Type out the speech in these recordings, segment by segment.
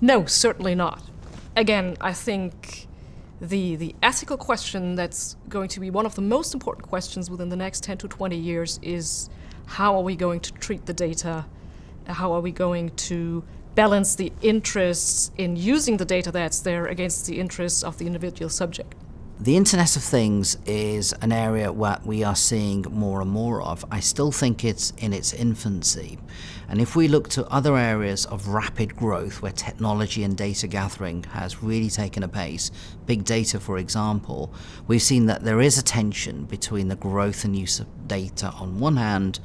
No, certainly not. Again, I think the ethical question that's going to be one of the most important questions within the next 10 to 20 years is how are we going to treat the data? How are we going to balance the interests in using the data that's there against the interests of the individual subject? The Internet of Things is an area where we are seeing more and more of. I still think it's in its infancy. And if we look to other areas of rapid growth where technology and data gathering has really taken a pace, big data for example, we've seen that there is a tension between the growth and use of data on one hand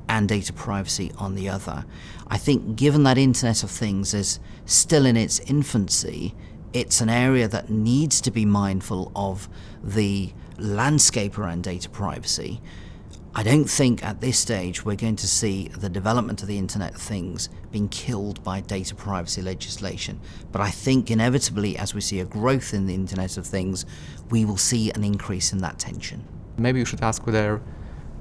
and data privacy on the other. I think given that Internet of Things is still in its infancy, it's an area that needs to be mindful of the landscape around data privacy. I don't think at this stage we're going to see the development of the Internet of Things being killed by data privacy legislation. But I think inevitably, as we see a growth in the Internet of Things, we will see an increase in that tension. Maybe you should ask whether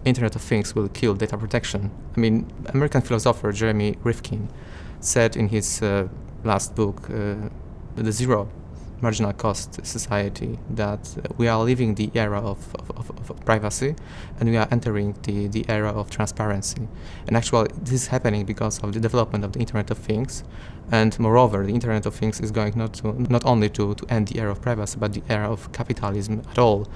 Internet of Things will kill data protection. I mean, American philosopher Jeremy Rifkin said in his last book, The Zero Marginal Cost Society, that we are leaving the era of privacy and we are entering the era of transparency. And actually this is happening because of the development of the Internet of Things, and moreover the Internet of Things is going not only to end the era of privacy but the era of capitalism at all.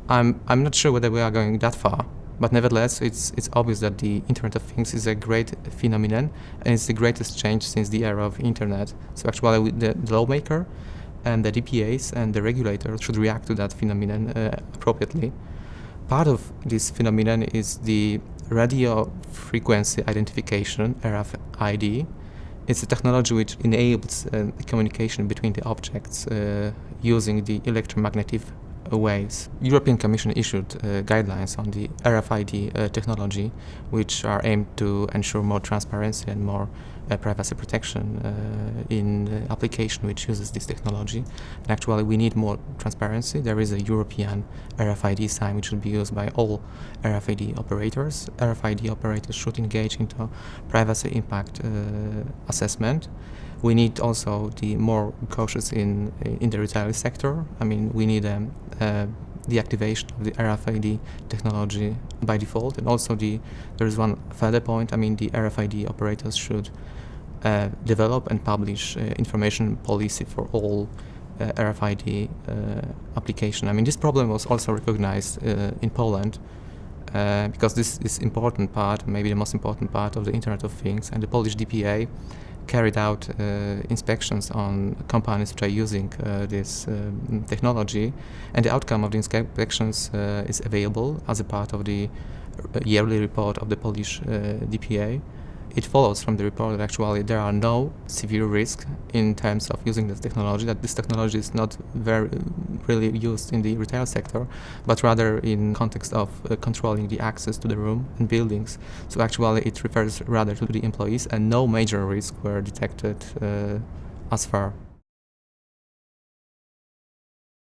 I'm not sure whether we are going that far, but nevertheless it's obvious that the Internet of Things is a great phenomenon and it's the greatest change since the era of Internet. So actually the lawmaker and the DPAs and the regulator should react to that phenomenon appropriately. Part of this phenomenon is the radio frequency identification, RFID. It's a technology which enables communication between the objects using the electromagnetic waves. European Commission issued guidelines on the RFID technology, which are aimed to ensure more transparency and more privacy protection in application which uses this technology. And actually we need more transparency. There is a European RFID sign which should be used by all RFID operators. RFID operators should engage into privacy impact assessment. We need also the more cautious in the retail sector. I mean, we need the activation of the RFID technology by default, and also there is one further point. I mean, the RFID operators should develop and publish information policy for all RFID application. I mean, this problem was also recognized in Poland because this is important part, maybe the most important part of the Internet of Things, and the Polish DPA carried out inspections on companies which are using this technology, and the outcome of the inspections is available as a part of the yearly report of the Polish DPA. It follows from the report that actually there are no severe risks in terms of using this technology, that this technology is not really used in the retail sector, but rather in context of controlling the access to the room and buildings. So actually it refers rather to the employees, and no major risks were detected as far.